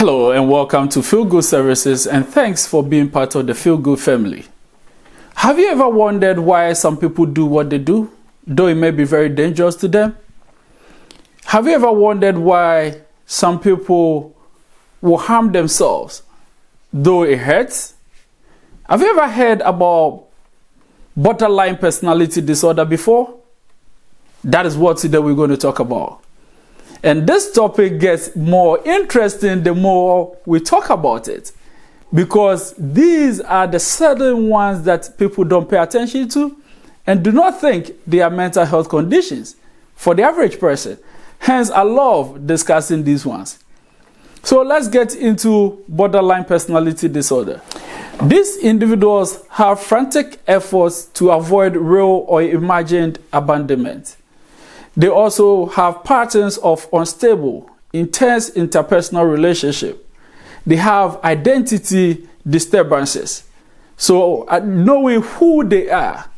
Hello and welcome to Philgood Services, and thanks for being part of the Philgood family. Have you ever wondered why some people do what they do, though it may be very dangerous to them? Have you ever wondered why some people will harm themselves, though it hurts? Have you ever heard about borderline personality disorder before? That is what today we're going to talk about. And this topic gets more interesting the more we talk about it, because these are the certain ones that people don't pay attention to and do not think they are mental health conditions for the average person. Hence, I love discussing these ones. So let's get into borderline personality disorder. These individuals have frantic efforts to avoid real or imagined abandonment. They also have patterns of unstable, intense interpersonal relationship. They have identity disturbances. So knowing who they are,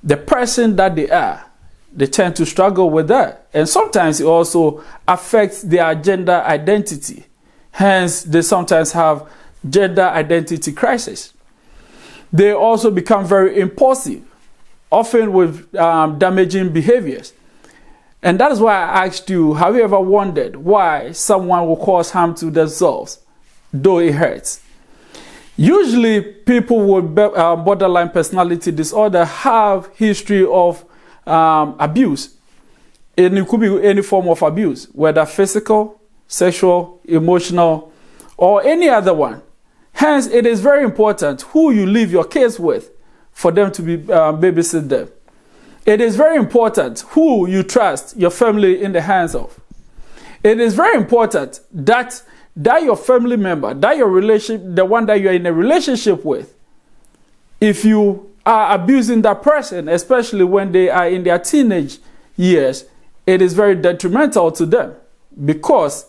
the person that they are, they tend to struggle with that. And sometimes it also affects their gender identity. Hence, they sometimes have gender identity crisis. They also become very impulsive, often with damaging behaviors. And that is why I asked you, have you ever wondered why someone will cause harm to themselves, though it hurts? Usually, people with borderline personality disorder have history of abuse. And it could be any form of abuse, whether physical, sexual, emotional, or any other one. Hence, it is very important who you leave your kids with for them to be babysit them. It is very important who you trust your family in the hands of. It is very important that your family member, that your the one that you are in a relationship with, if you are abusing that person, especially when they are in their teenage years, it is very detrimental to them because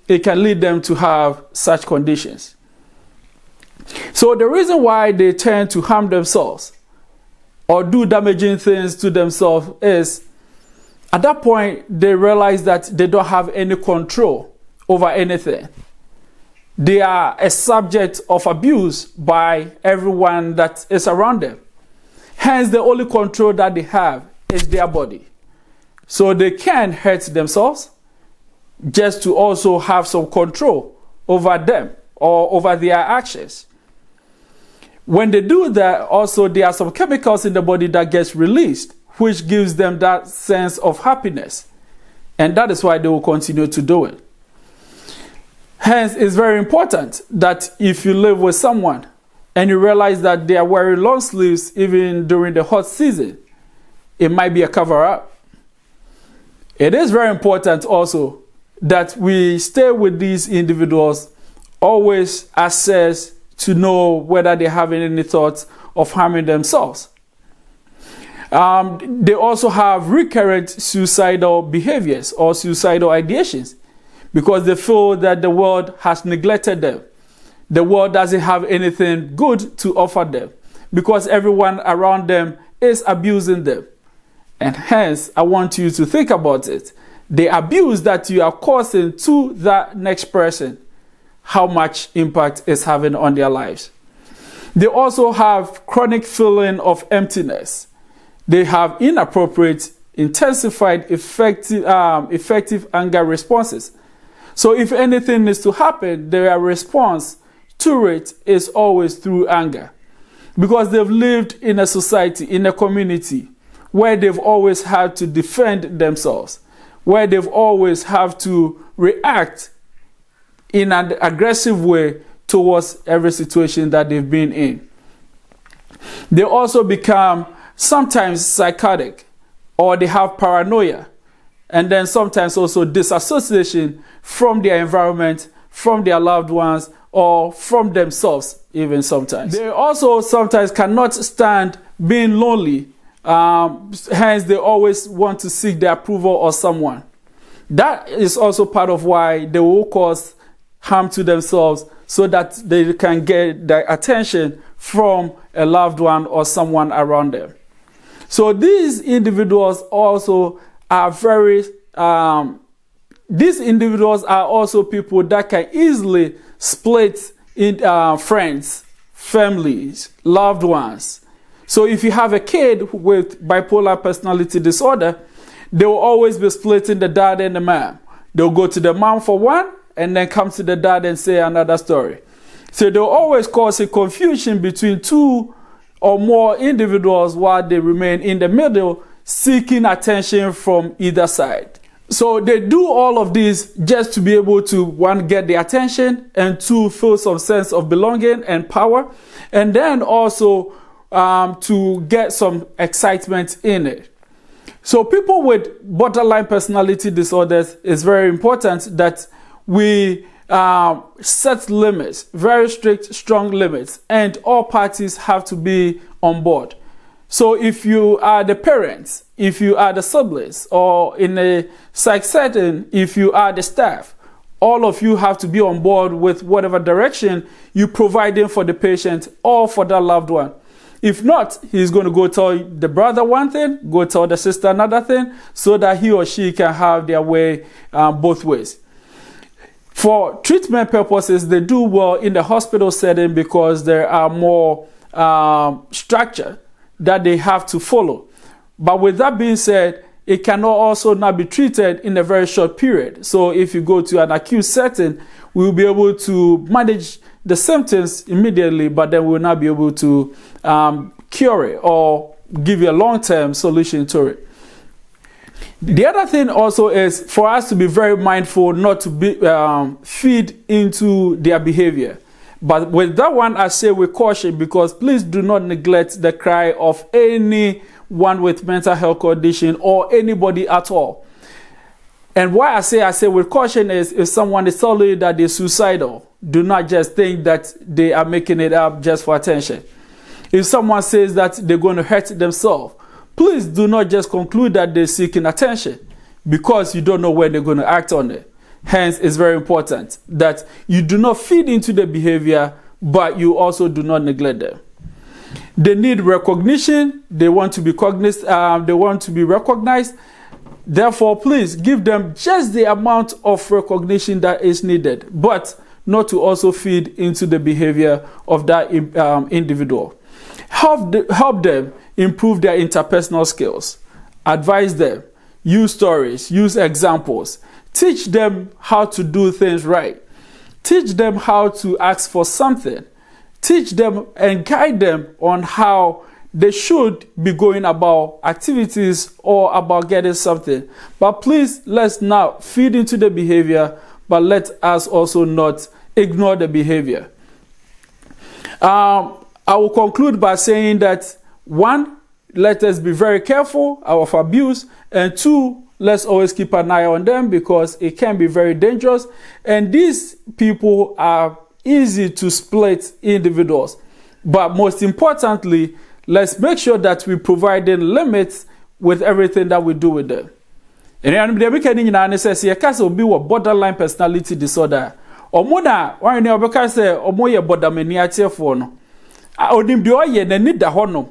it can lead them to have such conditions. So the reason why they tend to harm themselves or do damaging things to themselves is, at that point, they realize that they don't have any control over anything. They are a subject of abuse by everyone that is around them. Hence, the only control that they have is their body. So they can hurt themselves just to also have some control over them or over their actions. When they do that, also there are some chemicals in the body that gets released, which gives them that sense of happiness. And that is why they will continue to do it. Hence, it's very important that if you live with someone and you realize that they are wearing long sleeves even during the hot season, it might be a cover-up. It is very important also that we stay with these individuals, always assess to know whether they have any thoughts of harming themselves. They also have recurrent suicidal behaviors or suicidal ideations because they feel that the world has neglected them. The world doesn't have anything good to offer them because everyone around them is abusing them. And hence, I want you to think about it. The abuse that you are causing to that next person, how much impact it's having on their lives. They also have chronic feeling of emptiness. They have inappropriate, intensified, effective anger responses. So if anything is to happen, their response to it is always through anger. Because they've lived in a society, in a community, where they've always had to defend themselves, where they've always have to react in an aggressive way towards every situation that they've been in. They also become sometimes psychotic, or they have paranoia, and then sometimes also disassociation from their environment, from their loved ones, or from themselves even sometimes. They also sometimes cannot stand being lonely, hence they always want to seek the approval of someone. That is also part of why they will cause harm to themselves so that they can get the attention from a loved one or someone around them. So these individuals also are very these individuals are also people that can easily split in friends, families, loved ones. So if you have a kid with bipolar personality disorder, they will always be splitting the dad and the mom. They'll go to the mom for one and then come to the dad and say another story. So they'll always cause a confusion between two or more individuals while they remain in the middle, seeking attention from either side. So they do all of this just to be able to, one, get the attention, and two, feel some sense of belonging and power, and then also to get some excitement in it. So people with borderline personality disorders, it's very important that we set limits, very strict, strong limits, and all parties have to be on board. So if you are the parents, if you are the siblings, or in a psych setting, if you are the staff, all of you have to be on board with whatever direction you're providing for the patient or for that loved one. If not, he's going to go tell the brother one thing, go tell the sister another thing, so that he or she can have their way both ways. For treatment purposes, they do well in the hospital setting because there are more structure that they have to follow. But with that being said, it cannot also not be treated in a very short period. So if you go to an acute setting, we'll be able to manage the symptoms immediately, but then we'll not be able to cure it or give you a long-term solution to it. The other thing also is for us to be very mindful not to be feed into their behavior. But with that one, I say with caution, because please do not neglect the cry of anyone with mental health condition or anybody at all. And why I say with caution is, if someone is telling you that they're suicidal, do not just think that they are making it up just for attention. If someone says that they're going to hurt themselves, please do not just conclude that they're seeking attention, because you don't know when they're going to act on it. Hence, it's very important that you do not feed into the behavior, but you also do not neglect them. They need recognition. They want to be recognized. Therefore, please give them just the amount of recognition that is needed, but not to also feed into the behavior of that individual. Help them improve their interpersonal skills. Advise them. Use stories. Use examples. Teach them how to do things right. Teach them how to ask for something. Teach them and guide them on how they should be going about activities or about getting something. But please, let's not feed into the behavior, but let us also not ignore the behavior. I will conclude by saying that, one, let us be very careful of abuse, and two, let's always keep an eye on them, because it can be very dangerous, and these people are easy to split individuals. But most importantly, let's make sure that we provide them limits with everything that we do with them. And I'm says borderline personality disorder. Omona, why you never can say omoye bordermania for no. Odim do ye na need the hono.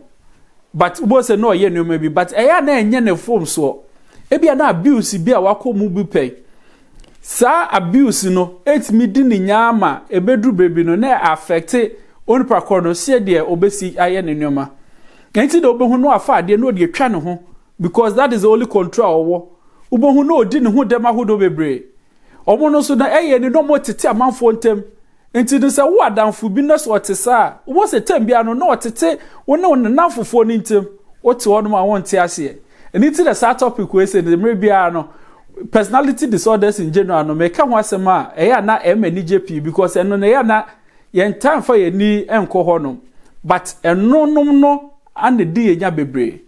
But was no ye no maybe, but I na enye ne form so. Ebi na abuse bi a wako mu bi pay. Sa abuse no etimi di ni nyama ebedru baby no na affect onipa kono se de obesi aye ne nyoma. Enti de obehu no afa de no de twa ne ho, because that is the only control owo. Ubohu no odi ne ho dem ahodo bebre. Omo no so na eye ni no mo tete amanfo ntem. Enti de se wo adamfo bi no so otesa. Wo se tem bia no na otete wo na nanfofo ni ntem. Wo te wono ma won te ase. Enti the start topic we say the mere bia no personality disorders in general no make ho asema eya na emani JP, because eno na eya na yen time for ye ni enko hono. But enonom no and di enya bebre.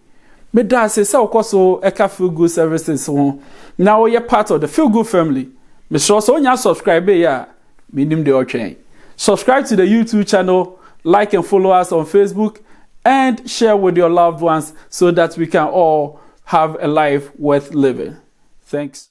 Me da say ukoso eka Philgood services ho. Now you're part of the Philgood family. Me sure so nya subscribe ya minim de otwen. Subscribe to the YouTube channel, like and follow us on Facebook, and share with your loved ones so that we can all have a life worth living. Thanks.